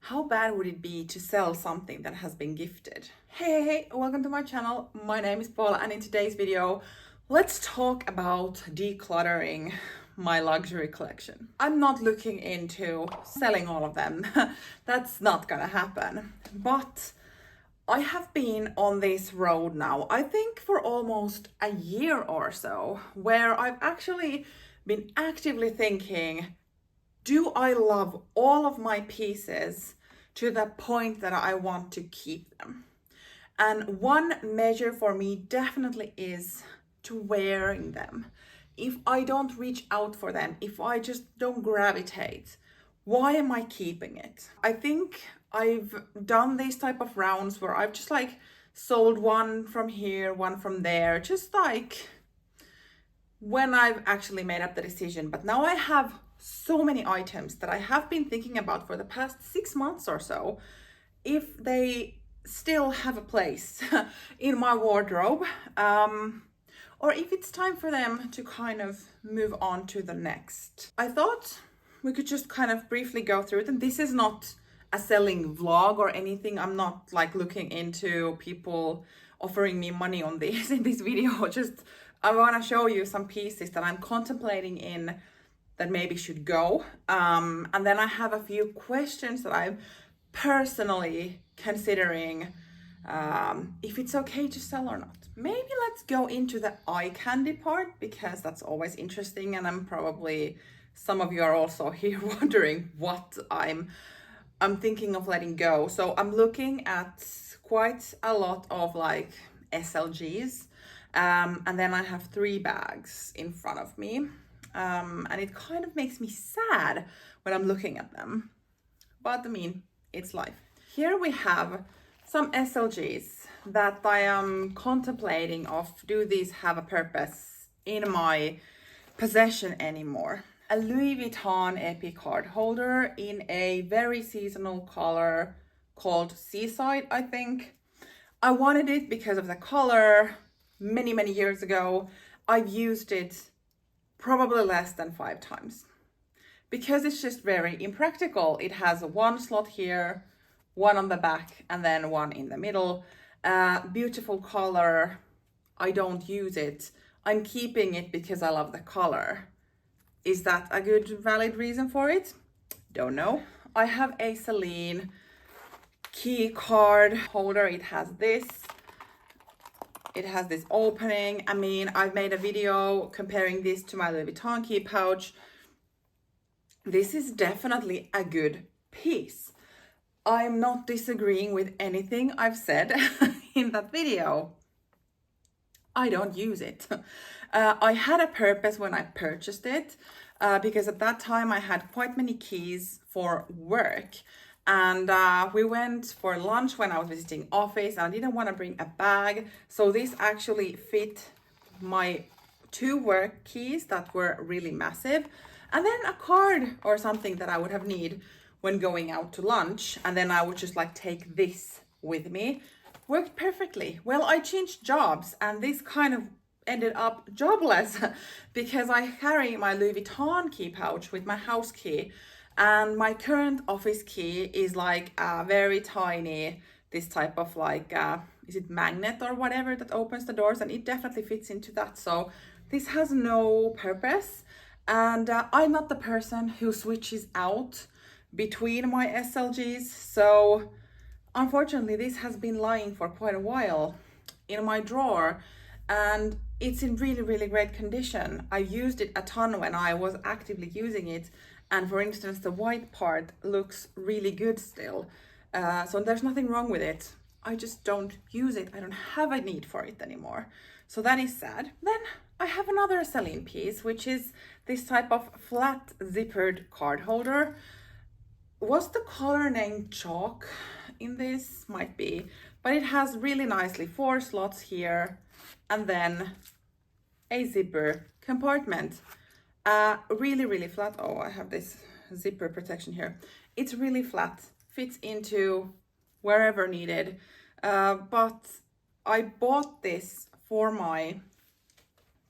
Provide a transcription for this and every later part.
How bad would it be to sell something that has been gifted? Hey, welcome to my channel. My name is Paula, and in today's video, let's talk about decluttering my luxury collection. I'm not looking into selling all of them. That's not gonna happen. But I have been on this road now, I think for almost a year or so, where I've actually been actively thinking, do I love all of my pieces to the point that I want to keep them? And one measure for me definitely is to wearing them. If I don't reach out for them, if I just don't gravitate, why am I keeping it? I think I've done these type of rounds where I've just like sold one from here, one from there, just like when I've actually made up the decision. But now I have so many items that I have been thinking about for the past 6 months or so, if they still have a place in my wardrobe, or if it's time for them to kind of move on to the next. I thought we could just kind of briefly go through it, and this is not a selling vlog or anything. I'm not like looking into people offering me money on this in this video. Just I want to show you some pieces that I'm contemplating in that maybe should go. And then I have a few questions that I'm personally considering if it's okay to sell or not. Maybe let's go into the eye candy part, because that's always interesting, and I'm probably, some of you are also here wondering what I'm thinking of letting go. So I'm looking at quite a lot of like SLGs, and then I have 3 bags in front of me. And it kind of makes me sad when I'm looking at them. But I mean, it's life. Here we have some SLGs that I am contemplating of, do these have a purpose in my possession anymore? A Louis Vuitton Epic card holder in a very seasonal color called Seaside, I think. I wanted it because of the color many years ago. I've used it probably less than 5 times because it's just very impractical. It has 1 slot here, 1 on the back, and then 1 in the middle. Beautiful color. I don't use it. I'm keeping it because I love the color. Is that a good valid reason for it? Don't know. I have a Celine key card holder. It has this opening. I mean, I've made a video comparing this to my Louis Vuitton key pouch. This is definitely a good piece. I'm not disagreeing with anything I've said in that video. I don't use it. I had a purpose when I purchased it, because at that time I had quite many keys for work. And we went for lunch when I was visiting office, and I didn't want to bring a bag. So this actually fit my 2 work keys that were really massive. And then a card or something that I would have need when going out to lunch. And then I would just like take this with me. Worked perfectly. Well, I changed jobs, and this kind of ended up jobless because I carry my Louis Vuitton key pouch with my house key. And my current office key is like a very tiny, this type of like, is it magnet or whatever that opens the doors, and it definitely fits into that. So this has no purpose. And I'm not the person who switches out between my SLGs. So unfortunately, this has been lying for quite a while in my drawer, and it's in really great condition. I used it a ton when I was actively using it. And for instance, the white part looks really good still. So there's nothing wrong with it. I just don't use it. I don't have a need for it anymore. So that is sad. Then I have another Celine piece, which is this type of flat zippered card holder. Was the color named Chalk in this? Might be. But it has really nicely 4 slots here, and then a zipper compartment. Really flat. Oh, I have this zipper protection here. It's really flat, fits into wherever needed. But I bought this for my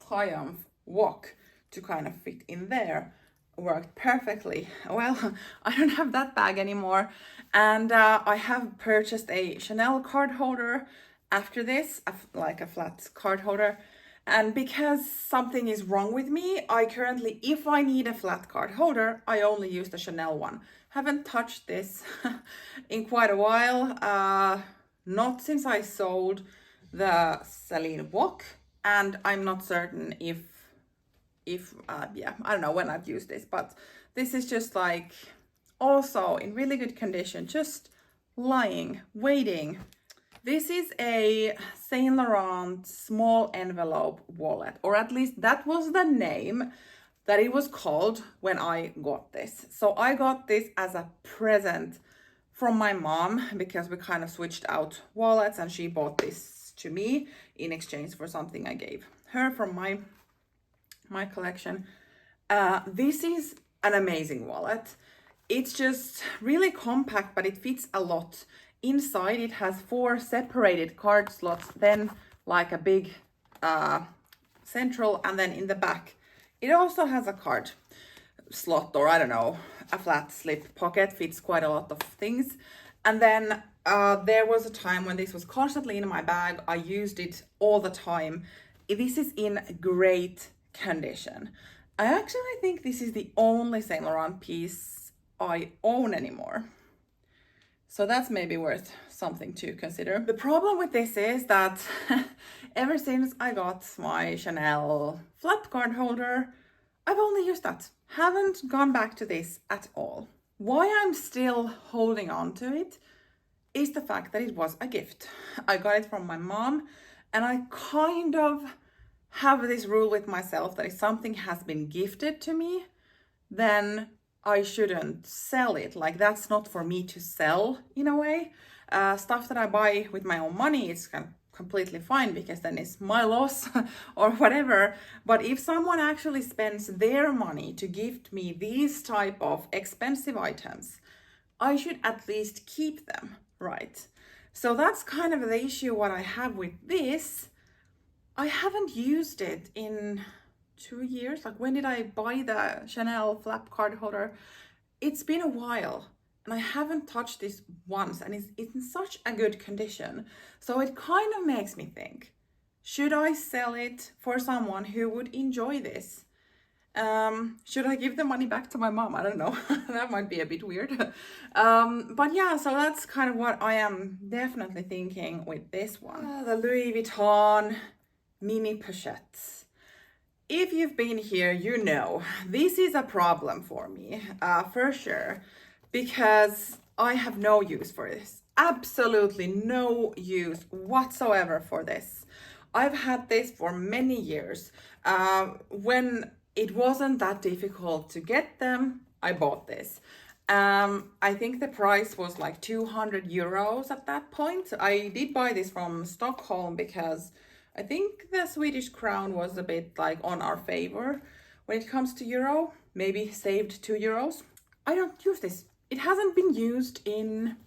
Triumph Walk to kind of fit in there. worked perfectly. Well, I don't have that bag anymore, and I have purchased a Chanel card holder after this, like a flat card holder. And because something is wrong with me, I currently, if I need a flat card holder, I only use the Chanel one. Haven't touched this in quite a while, not since I sold the Celine Wok, and I'm not certain if yeah, I don't know when I've used this, but this is just like also in really good condition, just lying, waiting. This is a Saint Laurent small envelope wallet, or at least that was the name that it was called when I got this. So I got this as a present from my mom because we kind of switched out wallets, and she bought this to me in exchange for something I gave her from my collection. This is an amazing wallet. It's just really compact, but it fits a lot. Inside it has 4 separated card slots, then like a big central, and then in the back it also has a card slot, or I don't know, a flat slip pocket, fits quite a lot of things. And then there was a time when this was constantly in my bag. I used it all the time. This is in great condition. I actually think this is the only Saint Laurent piece I own anymore. So that's maybe worth something to consider. The problem with this is that ever since I got my Chanel flat card holder, I've only used that. Haven't gone back to this at all. Why I'm still holding on to it is the fact that it was a gift. I got it from my mom, and I kind of have this rule with myself that if something has been gifted to me, then I shouldn't sell it. Like, that's not for me to sell in a way. Stuff that I buy with my own money, it's completely fine because then it's my loss or whatever. But if someone actually spends their money to gift me these type of expensive items, I should at least keep them, right? So that's kind of the issue what I have with this. I haven't used it in 2 years. Like, when did I buy the Chanel flap card holder? It's been a while, and I haven't touched this once, and it's in such a good condition. So it kind of makes me think, should I sell it for someone who would enjoy this? Should I give the money back to my mom? I don't know. That might be a bit weird. But yeah, so that's kind of what I am definitely thinking with this one. The Louis Vuitton mini pochettes. If you've been here, you know this is a problem for me, for sure, because I have no use for this. Absolutely no use whatsoever for this. I've had this for many years. When it wasn't that difficult to get them, I bought this. I think the price was like 200 euros at that point. I did buy this from Stockholm because I think the Swedish crown was a bit like on our favor when it comes to euro. Maybe saved 2 euros. I don't use this. It hasn't been used in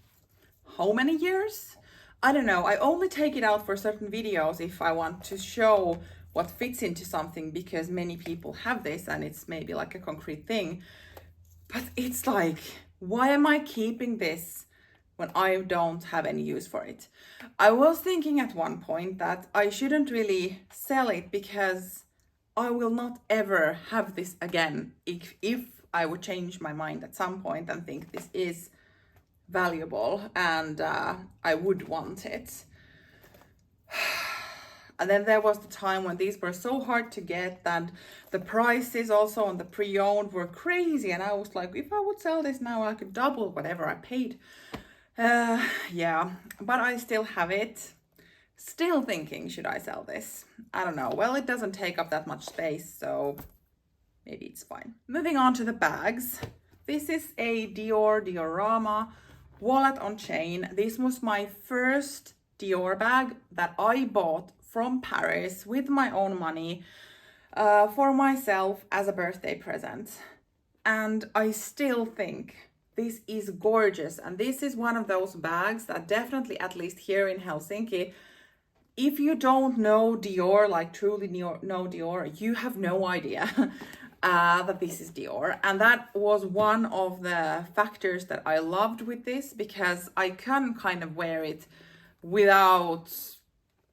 how many years? I don't know. I only take it out for certain videos if I want to show what fits into something, because many people have this and it's maybe like a concrete thing. But it's like, why am I keeping this when I don't have any use for it? I was thinking at one point that I shouldn't really sell it because I will not ever have this again if I would change my mind at some point and think this is valuable and I would want it. And then there was the time when these were so hard to get, and the prices also on the pre-owned were crazy, and I was like, if I would sell this now, I could double whatever I paid. Yeah, but I still have it. Still thinking, should I sell this? I don't know. Well, it doesn't take up that much space, so maybe it's fine. Moving on to the bags. This is a Dior Diorama wallet on chain. This was my first Dior bag that I bought from Paris with my own money for myself as a birthday present. And I still think this is gorgeous. And this is one of those bags that definitely, at least here in Helsinki, if you don't know Dior, like truly know Dior, you have no idea. that this is Dior, and that was one of the factors that I loved with this, because I can kind of wear it without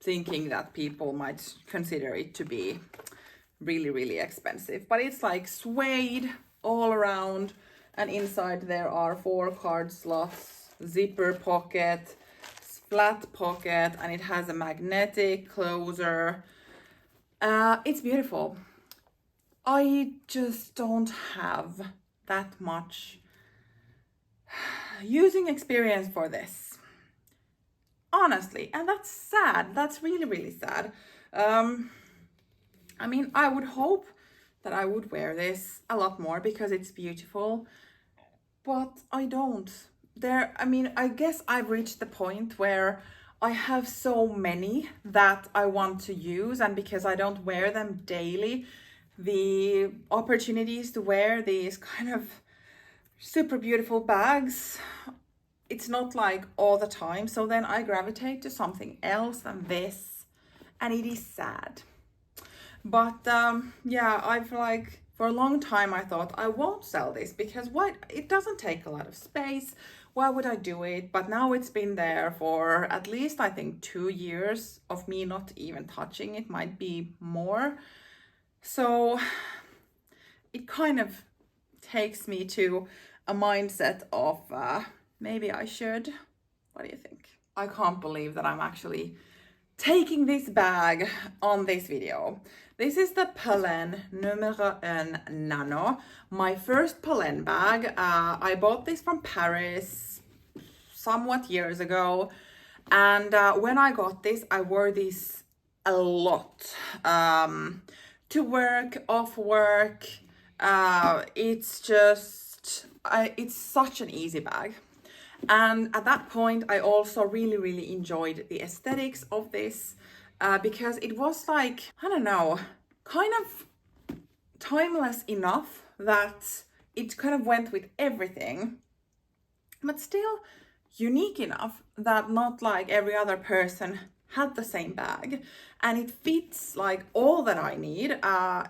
thinking that people might consider it to be really, really expensive. But it's like suede all around, and inside there are 4 card slots, zipper pocket, flat pocket, and it has a magnetic closer. It's beautiful. I just don't have that much using experience for this, honestly, and that's sad. That's really, really sad. I mean, I would hope that I would wear this a lot more because it's beautiful, but I don't. I mean, I guess I've reached the point where I have so many that I want to use, and because I don't wear them daily, the opportunities to wear these kind of super beautiful bags, it's not like all the time. So then I gravitate to something else than this, and it is sad. But yeah, I've like, for a long time I thought I won't sell this because what, it doesn't take a lot of space. Why would I do it? But now it's been there for at least, I think, 2 years of me not even touching it, might be more. So it kind of takes me to a mindset of maybe I should. What do you think? I can't believe that I'm actually taking this bag on this video. This is the POLENE numero 1 Nano, my first POLENE bag. I bought this from Paris somewhat years ago, and when I got this, I wore this a lot to work, off work. It's just, it's such an easy bag. And at that point, I also really, really enjoyed the aesthetics of this because it was like, I don't know, kind of timeless enough that it kind of went with everything, but still unique enough that not like every other person had the same bag, and it fits like all that I need.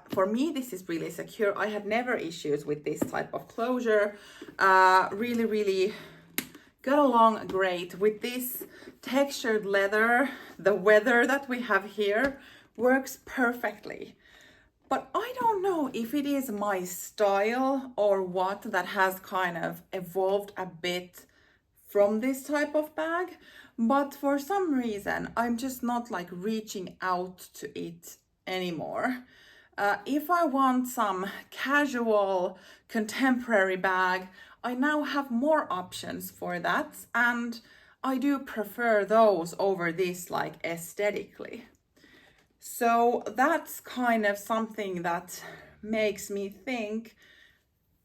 For me, this is really secure. I had never issues with this type of closure. Really, really got along great with this textured leather. The weather that we have here works perfectly. But I don't know if it is my style or what that has kind of evolved a bit from this type of bag. But for some reason, I'm just not like reaching out to it anymore. If I want some casual contemporary bag, I now have more options for that, and I do prefer those over this like aesthetically. So that's kind of something that makes me think,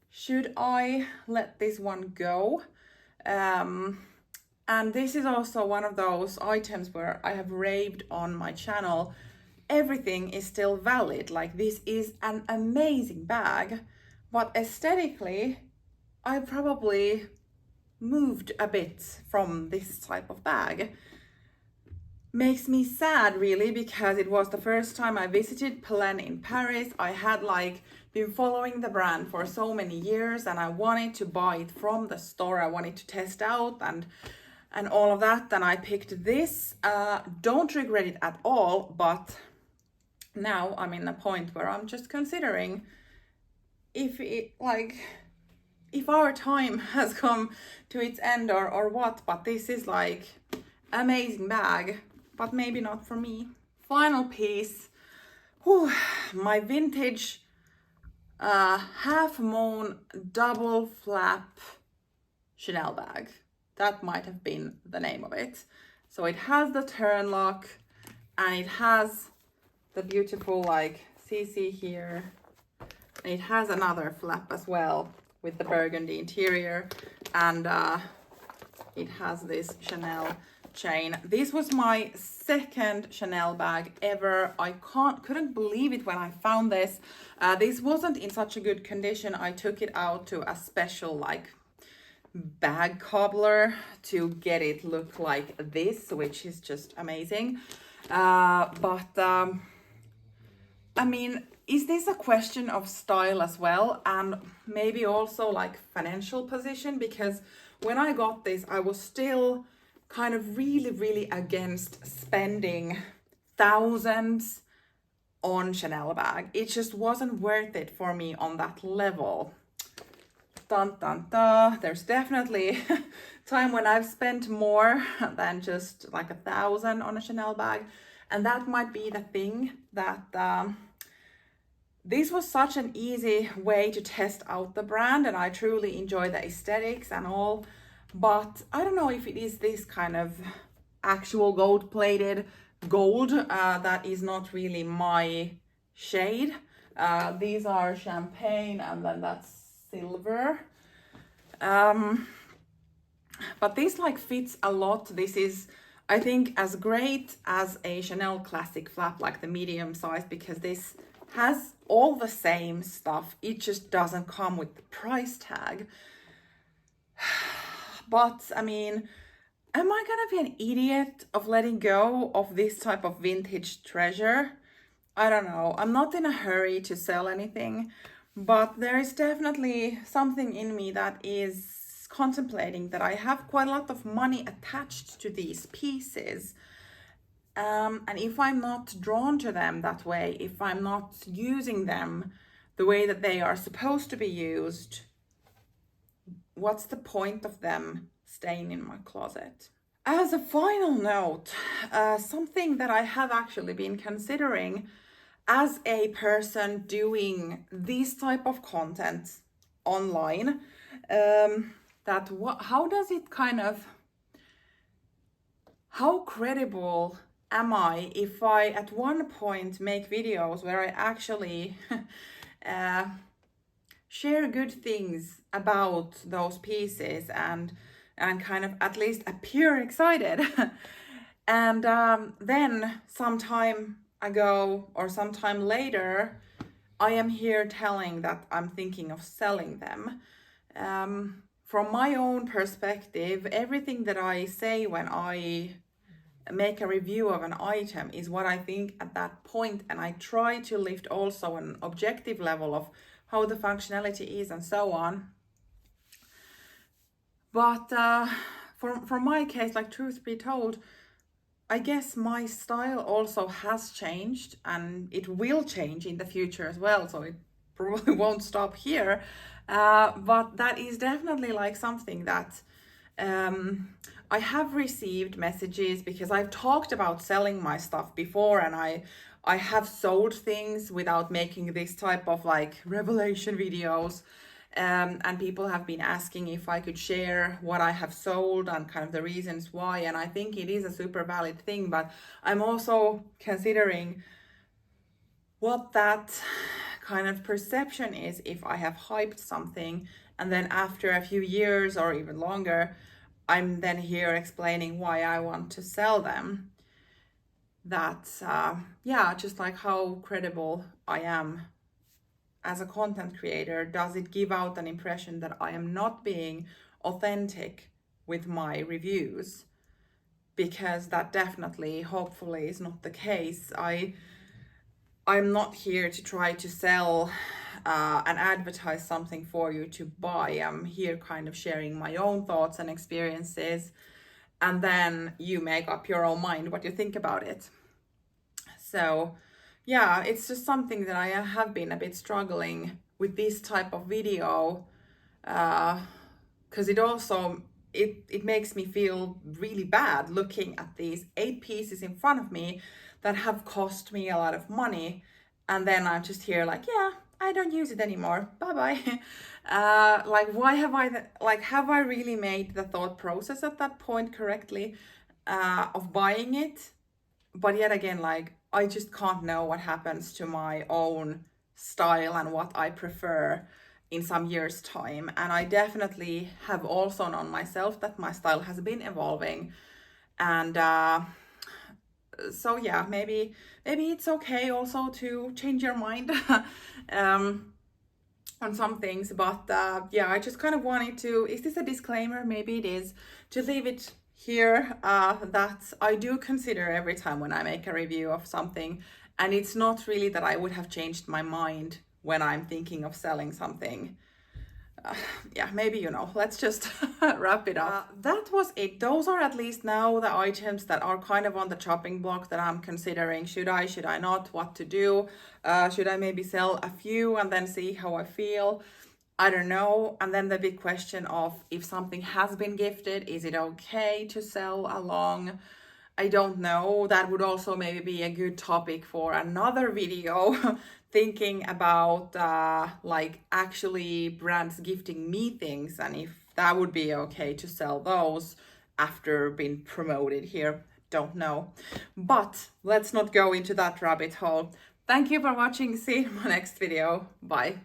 should I let this one go? And this is also one of those items where I have raved on my channel. Everything is still valid. Like, this is an amazing bag, but aesthetically, I probably moved a bit from this type of bag. Makes me sad, really, because it was the first time I visited POLENE in Paris. I had like been following the brand for so many years, and I wanted to buy it from the store. I wanted to test out and all of that, and I picked this. Don't regret it at all, but now I'm in a point where I'm just considering if our time has come to its end or what. But this is like amazing bag, but maybe not for me. Final piece. Whew, my vintage half moon double flap Chanel bag. That might have been the name of it. So it has the turn lock, and it has the beautiful like CC here. And it has another flap as well with the burgundy interior, and it has this Chanel chain. This was my second Chanel bag ever. I couldn't believe it when I found this. This wasn't in such a good condition. I took it out to a special like bag cobbler to get it look like this, which is just amazing. I mean, is this a question of style as well, and maybe also like financial position? Because when I got this, I was still kind of really against spending thousands on Chanel bag. It just wasn't worth it for me on that level. Dun dun dun. There's definitely time when I've spent more than just like 1,000 on a Chanel bag, and that might be the thing that this was such an easy way to test out the brand, and I truly enjoy the aesthetics and all, but I don't know if it is this kind of actual gold-plated gold that is not really my shade. These are champagne, and then that's silver. But this like fits a lot. This is, I think, as great as a Chanel classic flap, like the medium size, because this has all the same stuff. It just doesn't come with the price tag. But I mean, am I gonna be an idiot of letting go of this type of vintage treasure? I don't know. I'm not in a hurry to sell anything, but there is definitely something in me that is contemplating that I have quite a lot of money attached to these pieces. And if I'm not drawn to them that way, if I'm not using them the way that they are supposed to be used, what's the point of them staying in my closet? As a final note, something that I have actually been considering as a person doing this type of content online, how does it kind of, how credible am I if I at one point make videos where I actually share good things about those pieces and kind of at least appear excited, and then sometime ago or sometime later I am here telling that I'm thinking of selling them. From my own perspective, everything that I say when I make a review of an item is what I think at that point, and I try to lift also an objective level of how the functionality is and so on. But for my case, like, truth be told, I guess my style also has changed, and it will change in the future as well, so it probably won't stop here. But that is definitely like something that I have received messages, because I've talked about selling my stuff before, and I have sold things without making this type of like revelation videos. And people have been asking if I could share what I have sold and kind of the reasons why, and I think it is a super valid thing, but I'm also considering what that kind of perception is if I have hyped something and then after a few years or even longer, I'm then here explaining why I want to sell them. That's just like how credible I am as a content creator. Does it give out an impression that I am not being authentic with my reviews? Because that definitely, hopefully, is not the case. I'm not here to try to sell and advertise something for you to buy. I'm here kind of sharing my own thoughts and experiences, and then you make up your own mind what you think about it. So yeah, it's just something that I have been a bit struggling with this type of video, because it makes me feel really bad looking at these 8 pieces in front of me that have cost me a lot of money, and then I'm just here like, yeah, I don't use it anymore, bye-bye. Like, why have have I really made the thought process at that point correctly of buying it? But yet again, like, I just can't know what happens to my own style and what I prefer in some years' time. And I definitely have also known myself that my style has been evolving. And so yeah, maybe it's okay also to change your mind on some things. But yeah, I just kind of wanted to, is this a disclaimer? Maybe it is, to leave it here that I do consider every time when I make a review of something And it's not really that I would have changed my mind when I'm thinking of selling something. Yeah, maybe, you know, let's just wrap it up. That was it. Those are at least now the items that are kind of on the chopping block that I'm considering. Should I not, what to do? Should I maybe sell a few and then see how I feel? I don't know. And then the big question of if something has been gifted, is it okay to sell along? I don't know. That would also maybe be a good topic for another video. Thinking about like actually brands gifting me things and if that would be okay to sell those after being promoted here. Don't know. But let's not go into that rabbit hole. Thank you for watching. See you in my next video. Bye.